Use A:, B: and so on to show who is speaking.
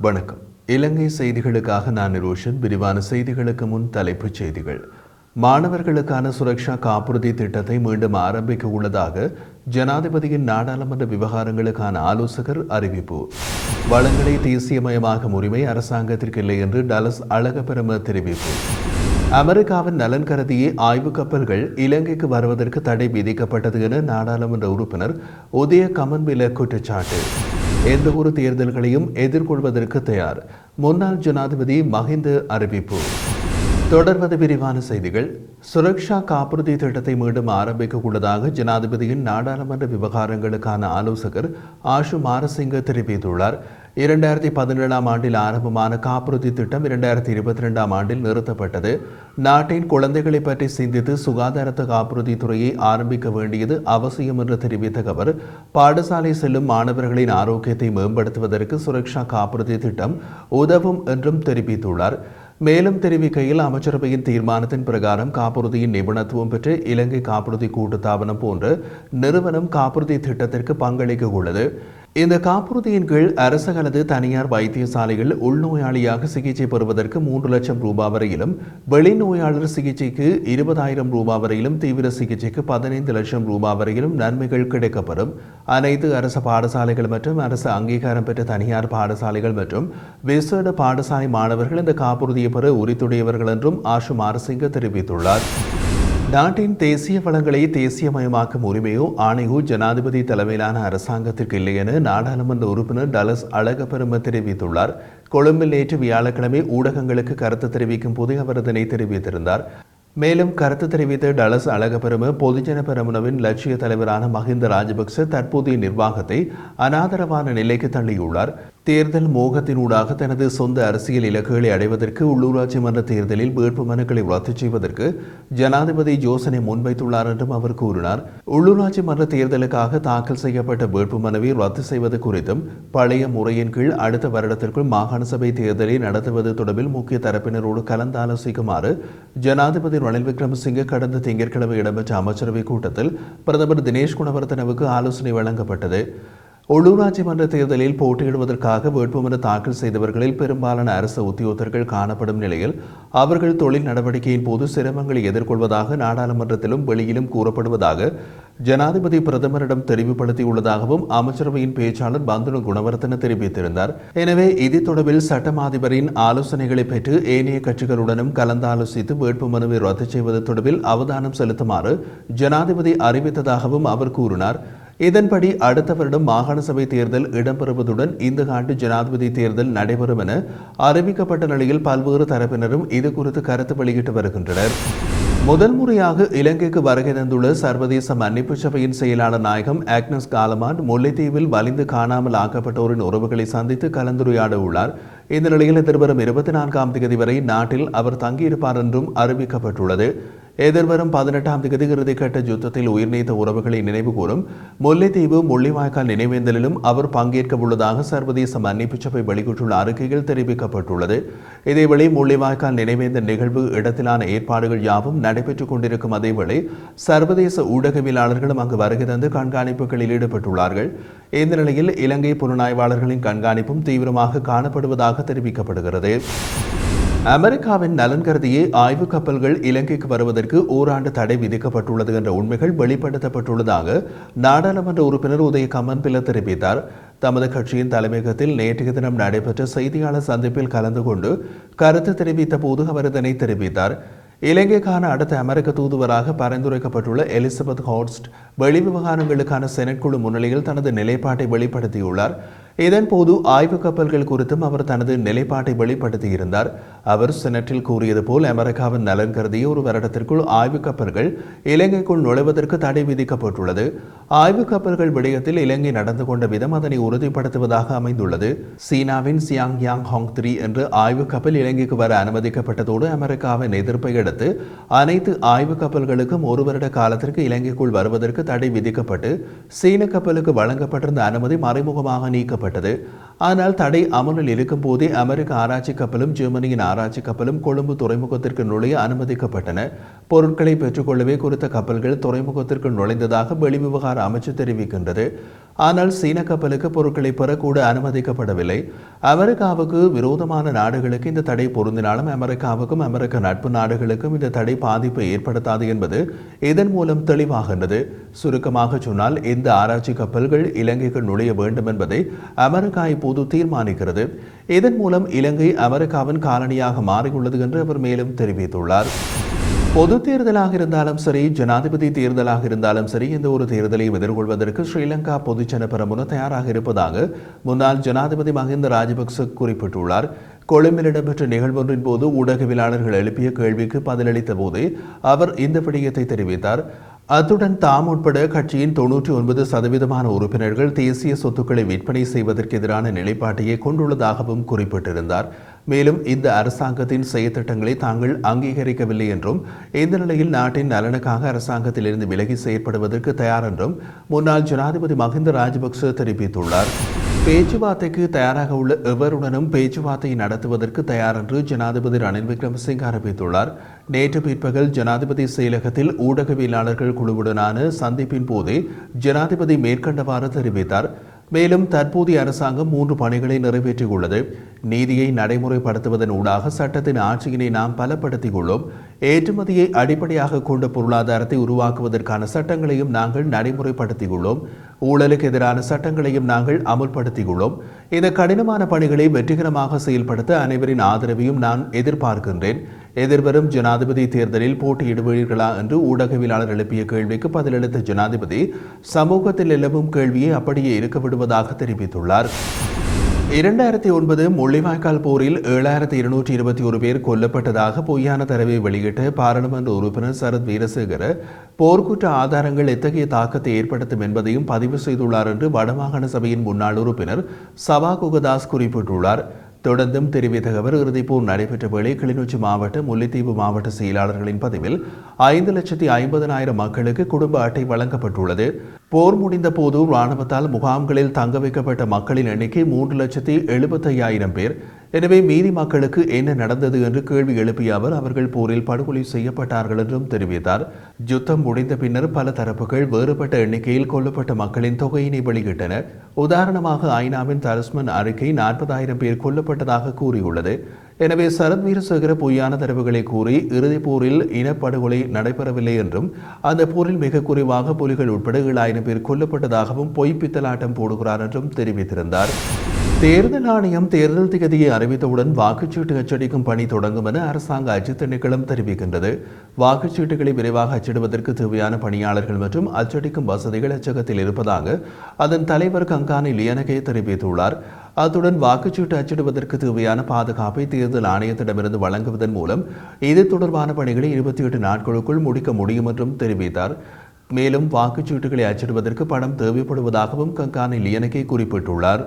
A: வணக்கம். இலங்கை செய்திகளுக்காக நான் நிரோஷன். விரிவான செய்திகளுக்கு முன் தலைப்புச் செய்திகள். மாணவர்களுக்கான சுரக்ஷா காப்புறுதி திட்டத்தை மீண்டும் ஆரம்பிக்க உள்ளதாக ஜனாதிபதியின் நாடாளுமன்ற விவகாரங்களுக்கான ஆலோசகர் அறிவிப்பு. வளங்களை தேசியமயமாகும் உரிமை அரசாங்கத்திற்கு இல்லை என்று டலஸ் அழகபெரும தெரிவிப்பு. அமெரிக்காவின் நலன் கருதியே ஆய்வு கப்பல்கள் இலங்கைக்கு வருவதற்கு தடை விதிக்கப்பட்டது என நாடாளுமன்ற உறுப்பினர் உதய கமன்பில குற்றச்சாட்டு. எந்த ஒரு தேர்தல்களையும் எதிர்கொள்வதற்கு தயார் முன்னாள் ஜனாதிபதி மஹிந்த அறிவிப்பு. தொடர்வது விரிவான செய்திகள். சுரக்ஷா காப்புறுதி திட்டத்தை மீண்டும் ஆரம்பிக்க உள்ளதாக ஜனாதிபதியின் நாடாளுமன்ற விவகாரங்களுக்கான ஆலோசகர் ஆஷு மாரசிங்க தெரிவித்துள்ளார். 2017ஆம் ஆண்டில் ஆரம்பமான காப்புறுதி திட்டம் 2022ஆம் ஆண்டில் நிறுத்தப்பட்டது. நாட்டின் குழந்தைகளை பற்றி சிந்தித்து சுகாதாரத்த காப்புறுதி துறையை ஆரம்பிக்க வேண்டியது அவசியம் என்று தெரிவித்த அவர், பாடசாலை செல்லும் மாணவர்களின் ஆரோக்கியத்தை மேம்படுத்துவதற்கு சுரக்ஷா காப்புறுதி திட்டம் உதவும் என்றும் தெரிவித்துள்ளார். மேலும் தெரிவிக்கையில், அமைச்சரவையின் தீர்மானத்தின் பிரகாரம் காப்புறுதியின் நிபுணத்துவம் பெற்று இலங்கை காப்புறுதி கூட்டுத்தாபனம் போன்ற நிறுவனம் காப்புறுதி திட்டத்திற்கு பங்களிக்க உள்ளது. இந்த காப்புறுதியின் கீழ் அரசு அல்லது தனியார் வைத்தியசாலைகள் உள்நோயாளியாக சிகிச்சை பெறுவதற்கு 3 லட்சம் ரூபாய் வரையிலும், வெளிநோயாளர் சிகிச்சைக்கு 20,000 ரூபாய் வரையிலும், தீவிர சிகிச்சைக்கு 15 லட்சம் ரூபாய் வரையிலும் நன்மைகள் கிடைக்கப்பெறும். அனைத்து அரசு பாடசாலைகள் மற்றும் அரசு அங்கீகாரம் பெற்ற தனியார் பாடசாலைகள் மற்றும் விசேட பாடசாலை மாணவர்கள் இந்த காப்புறுதியை பெற உரித்துடையவர்கள் என்றும் ஆஷு மாரசிங்க தெரிவித்துள்ளார். நாட்டின் தேசிய வளங்களை தேசியமயமாக்கும் உரிமையோ ஆணையோ ஜனாதிபதி தலைமையிலான அரசாங்கத்திற்கு இல்லை என நாடாளுமன்ற உறுப்பினர் டலஸ் அழகபெரும தெரிவித்துள்ளார். கொழும்பில் நேற்று வியாழக்கிழமை ஊடகங்களுக்கு கருத்து தெரிவிக்கும் போது அவர் இதனை தெரிவித்திருந்தார். மேலும் கருத்து தெரிவித்த டலஸ் அழகபெரும, பொதுஜன பெரமுனவின் லட்சிய தலைவரான மஹிந்த ராஜபக்ச தற்போதைய நிர்வாகத்தை அனாதரவான நிலைக்கு தள்ளியுள்ளார். தேர்தல் மோகத்தினூடாக தனது சொந்த அரசியல் இலக்குகளை அடைவதற்கு உள்ளூராட்சி மன்ற தேர்தலில் வேட்பு மனுக்களை ரத்து செய்வதற்கு ஜனாதிபதி யோசனை முன்வைத்துள்ளார் என்றும் அவர் கூறினார். உள்ளூராட்சி மன்ற தேர்தலுக்காக தாக்கல் செய்யப்பட்ட வேட்பு மனுவை ரத்து செய்வது குறித்தும் பழைய முறையின் கீழ் அடுத்த வருடத்திற்குள் மாகாண சபை தேர்தலை நடத்துவது தொடர்பில் முக்கிய தரப்பினரோடு கலந்தாலோசிக்குமாறு ஜனாதிபதி ரணில் விக்ரமசிங்கே கடந்த திங்கட்கிழமை இடம்பெற்ற அமைச்சரவை கூட்டத்தில் பிரதமர் தினேஷ் குணவர்த்தனவுக்கு ஆலோசனை வழங்கப்பட்டது. உள்ளூராட்சி மன்ற தேர்தலில் போட்டியிடுவதற்காக வேட்புமனு தாக்கல் செய்தவர்களில் பெரும்பாலான அரசு உத்தியோகத்தர்கள் காணப்படும் நிலையில் அவர்கள் தொழில் நடவடிக்கையின் போது சிரமங்களை எதிர்கொள்வதாக நாடாளுமன்றத்திலும் வெளியிலும் கூறப்படுவதாக ஜனாதிபதி பிரதமரிடம் தெரிவுபடுத்தியுள்ளதாகவும் அமைச்சரவையின் பேச்சாளர் பந்துல குணவர்த்தன தெரிவித்திருந்தார். எனவே இது தொடர்பில் சட்டம் அதிபரின் ஆலோசனைகளை பெற்று ஏனைய கட்சிகளுடனும் கலந்தாலோசித்து வேட்புமனுவை ரத்து செய்வது தொடர்பில் அவதானம் செலுத்துமாறு ஜனாதிபதி அறிவித்ததாகவும் அவர் கூறினார். இதன்படி அடுத்த வருடம் மாகாண சபை தேர்தல் இடம்பெறுவதுடன் இந்த ஆண்டு ஜனாதிபதி தேர்தல் நடைபெறும் என அறிவிக்கப்பட்ட நிலையில் பல்வேறு தரப்பினரும் இது குறித்து கருத்து வெளியிட்டு வருகின்றனர். முதல் முறையாக இலங்கைக்கு வருகை தந்துள்ள சர்வதேச மன்னிப்பு சபையின் செயலாளர் நாயகம் ஆக்னஸ் காலமாண்ட் முல்லைத்தீவில் வலிந்து காணாமல் ஆக்கப்பட்டோரின் உறவுகளை சந்தித்து கலந்துரையாட உள்ளார். இந்த நிலையில் எதிர்வரும் 24ஆம் தேதி வரை நாட்டில் அவர் தங்கியிருப்பார் என்றும் அறிவிக்கப்பட்டுள்ளது. எதிர்வரும் 18ஆம் தேதி இறுதிக்கட்ட யுத்தத்தில் உயிர்நீத்த உறவுகளை நினைவுகூரும் முல்லைத்தீவு முள்ளிவாய்க்கால் நினைவேந்தலிலும் அவர் பங்கேற்க உள்ளதாக சர்வதேச மன்னிப்பு சபை வெளியிட்டுள்ள அறிக்கையில் தெரிவிக்கப்பட்டுள்ளது. இதேவேளை முள்ளிவாய்க்கால் நினைவேந்தல் நிகழ்வு இடத்திலான ஏற்பாடுகள் யாவும் நடைபெற்றுக் கொண்டிருக்கும் அதேவேளை சர்வதேச ஊடகவியலாளர்களும் அங்கு வருகை தந்து கண்காணிப்புகளில் ஈடுபட்டுள்ளார்கள். இந்த நிலையில் இலங்கை புலனாய்வாளர்களின் கண்காணிப்பும் தீவிரமாக காணப்படுவதாக தெரிவிக்கப்படுகிறது. அமெரிக்காவின் நலன் கருதியே ஆய்வு கப்பல்கள் இலங்கைக்கு வருவதற்கு ஓராண்டு தடை விதிக்கப்பட்டுள்ளது என்ற உண்மைகள் வெளிப்படுத்தப்பட்டுள்ளதாக நாடாளுமன்ற உறுப்பினர் உதய கமன்பில தெரிவித்தார். தமது கட்சியின் தலைமையகத்தில் நேற்றைய தினம் நடைபெற்ற செய்தியாளர் சந்திப்பில் கலந்து கொண்டு கருத்து தெரிவித்த போது அவர் இதனை தெரிவித்தார். இலங்கைக்கான அடுத்த அமெரிக்க தூதுவராக பரிந்துரைக்கப்பட்டுள்ள எலிசபெத் ஹார்ஸ்ட் வெளிவிவகாரங்களுக்கான செனட் குழு முன்னிலையில் தனது நிலைப்பாட்டை வெளிப்படுத்தியுள்ளார். இதன்போது ஆய்வு கப்பல்கள் குறித்தும் அவர் தனது நிலைப்பாட்டை வெளிப்படுத்தியிருந்தார். அவர் செனட்டில் கூறியது போல் அமெரிக்காவின் நலன் கருதிய ஒரு வருடத்திற்குள் ஆய்வு கப்பல்கள் இலங்கைக்குள் நுழைவதற்கு தடை விதிக்கப்பட்டுள்ளது. ஆய்வு கப்பல்கள் விடயத்தில் இலங்கை நடந்து கொண்ட விதம் அதனை உறுதிப்படுத்துவதாக அமைந்துள்ளது. சீனாவின் சியாங் யாங் ஹாங் 3 என்ற ஆய்வு கப்பல் இலங்கைக்கு வர அனுமதிக்கப்பட்டதோடு அமெரிக்காவின் எதிர்ப்பை அடுத்து அனைத்து ஆய்வு கப்பல்களுக்கும் 1 வருட காலத்திற்கு இலங்கைக்குள் வருவதற்கு தடை விதிக்கப்பட்டு சீன கப்பலுக்கு வழங்கப்பட்டிருந்த அனுமதி மறைமுகமாக நீக்கப்பட்டது. ஆனால் தடை அமலில் இருக்கும் போதே அமெரிக்க ஆராய்ச்சி கப்பலும் ஜெர்மனியின் ஆராய்ச்சி கப்பலும் கொழும்பு துறைமுகத்திற்கு நுழைய அனுமதிக்கப்பட்டன. பொருட்களை பெற்றுக்கொள்ளவே குறித்த கப்பல்கள் துறைமுகத்திற்கு நுழைந்ததாக வெளிவிவகார அமைச்சு தெரிவிக்கின்றது. ஆனால் சீன கப்பலுக்கு பொருட்களை பெறக்கூட அனுமதிக்கப்படவில்லை. அமெரிக்காவுக்கு விரோதமான நாடுகளுக்கு இந்த தடை பொருந்தினாலும் அமெரிக்காவுக்கும் அமெரிக்க நட்பு நாடுகளுக்கும் இந்த தடை பாதிப்பை ஏற்படுத்தாது என்பது இதன் மூலம் தெளிவாகின்றது. சுருக்கமாக சொன்னால் இந்த ஆராய்ச்சி கப்பல்கள் இலங்கைக்கு நுழைய வேண்டும் என்பதை அமெரிக்கா இப்போது தீர்மானிக்கிறது. இதன் மூலம் இலங்கை அமெரிக்காவின் காலனியாக மாறியுள்ளது என்று அவர் மேலும் தெரிவித்துள்ளார். பொது தேர்தலாக இருந்தாலும் சரி, ஜனாதிபதி தேர்தலாக இருந்தாலும் சரி, எந்த ஒரு தேர்தலையும் எதிர்கொள்வதற்கு ஸ்ரீலங்கா பொதுஜன பெரமுன தயாராக இருப்பதாக முன்னாள் ஜனாதிபதி மஹிந்த ராஜபக்ச குறிப்பிட்டுள்ளார். கொழும்பில் இடம்பெற்ற நிகழ்வொன்றின் போது ஊடகவியலாளர்கள் எழுப்பிய கேள்விக்கு பதிலளித்த போதே அவர் இந்த விடயத்தை தெரிவித்தார். அத்துடன் தாம் உட்பட கட்சியின் 99% உறுப்பினர்கள் தேசிய சொத்துக்களை விற்பனை செய்வதற்கு எதிரான நிலைப்பாட்டையே கொண்டுள்ளதாகவும் குறிப்பிட்டிருந்தார். மேலும் இந்த அரசாங்கத்தின் செயற்திட்டங்களை தாங்கள் அங்கீகரிக்கவில்லை என்றும் இந்த நிலையில் நாட்டின் நலனுக்காக அரசாங்கத்திலிருந்து விலகி செயற்படுவதற்கு தயார் என்றும் முன்னாள் ஜனாதிபதி மஹிந்த ராஜபக்ச தெரிவித்துள்ளார். பேச்சுவார்த்தைக்கு தயாராக உள்ள எவருடனும் பேச்சுவார்த்தையை நடத்துவதற்கு தயார் என்று ஜனாதிபதி ரணில் விக்ரமசிங்க அறிவித்துள்ளார். நேற்று பிற்பகல் ஜனாதிபதி செயலகத்தில் ஊடகவியலாளர்கள் குழுவுடனான சந்திப்பின் போதே ஜனாதிபதி மேற்கண்டவாறு தெரிவித்தார். மேலும் தற்போதைய அரசாங்கம் 3 பணிகளை நிறைவேற்றியுள்ளது. நீதியை நடைமுறைப்படுத்துவதன் ஊடாக சட்டத்தின் ஆட்சியினை நாம் பலப்படுத்தியுள்ளோம். ஏற்றுமதியை அடிப்படையாக கொண்ட பொருளாதாரத்தை உருவாக்குவதற்கான சட்டங்களையும் நாங்கள் நடைமுறைப்படுத்தியுள்ளோம். ஊழலுக்கு எதிரான சட்டங்களையும் நாங்கள் அமுல்படுத்தியுள்ளோம். இந்த கடினமான பணிகளை வெற்றிகரமாக செயல்படுத்த அனைவரின் ஆதரவையும் நான் எதிர்பார்க்கின்றேன். எதிர்வரும் ஜனாதிபதி தேர்தலில் போட்டியிடுவீர்களா என்று ஊடகவியலாளர் எழுப்பிய கேள்விக்கு பதிலளித்த ஜனாதிபதி சமூகத்தில் நிலவும் கேள்வியை அப்படியே இருக்க விடுவதாக தெரிவித்துள்ளார். 2009 முள்ளிவாய்க்கால் போரில் 7221 பேர் கொல்லப்பட்டதாக பொய்யான தரவை வெளியிட்ட பாராளுமன்ற உறுப்பினர் சரத் வீரசேகர போர்க்குற்ற ஆதாரங்கள் எத்தகைய தாக்கத்தை ஏற்படுத்தும் என்பதையும் பதிவு செய்துள்ளார் என்று வடமாகாண சபையின் முன்னாள் உறுப்பினர் சபா குகதாஸ் குறிப்பிட்டுள்ளார். தொடர்ந்தும் தெரிவித்த அவர் இறுதிப்போர் நடைபெற்ற வேளை கிளிநொச்சி மாவட்ட முல்லைத்தீவு மாவட்ட செயலாளர்களின் பதிவில் 5,50,000 மக்களுக்கு குடும்ப அட்டை வழங்கப்பட்டுள்ளது. போர் முடிந்த போது இராணுவத்தால் முகாம்களில் தங்க வைக்கப்பட்ட மக்களின் எண்ணிக்கை 3,75,000 பேர். எனவே மீதி மக்களுக்கு என்ன நடந்தது என்று கேள்வி எழுப்பிய அவர் அவர்கள் போரில் படுகொலை செய்யப்பட்டார்கள் என்றும் தெரிவித்தார். யுத்தம் முடிந்த பின்னர் பல தரப்புகள் வேறுபட்ட எண்ணிக்கையில் கொல்லப்பட்ட மக்களின் தொகையினை வெளியிட்டன. உதாரணமாக ஐநாவின் தலஸ்மன் அறிக்கை 40,000 பேர் கொல்லப்பட்டதாக கூறியுள்ளது. எனவே சரத் வீரசேகர பொய்யான தரவுகளை கூறி இறுதிப் போரில் இனப்படுகொலை நடைபெறவில்லை என்றும் அந்த போரில் மிக குறைவாக புலிகள் உட்பட 7,000 பேர் கொல்லப்பட்டதாகவும் பொய்ப்பித்தலாட்டம் போடுகிறார் என்றும் தெரிவித்திருந்தார். தேர்தல் ஆணையம் தேர்தல் திகதியை அறிவித்தவுடன் வாக்குச்சீட்டு அச்சடிக்கும் பணி தொடங்கும் என அரசாங்க அச்சுத் திணைக்களம் தெரிவிக்கின்றது. வாக்குச்சீட்டுகளை விரைவாக அச்சிடுவதற்கு தேவையான பணியாளர்கள் மற்றும் அச்சடிக்கும் வசதிகள் அச்சகத்தில் இருப்பதாக அதன் தலைவர் கங்கானி லியனகே தெரிவித்துள்ளார். அத்துடன் வாக்குச்சீட்டு அச்சிடுவதற்கு தேவையான பாதுகாப்பை தேர்தல் ஆணையத்திடமிருந்து வழங்குவதன் மூலம் இது தொடர்பான பணிகளை 28 நாட்களுக்குள் முடிக்க முடியும் என்றும் தெரிவித்தார். மேலும் வாக்குச்சீட்டுகளை அச்சிடுவதற்கு பணம் தேவைப்படுவதாகவும் கங்கானி லியனகே குறிப்பிட்டுள்ளார்.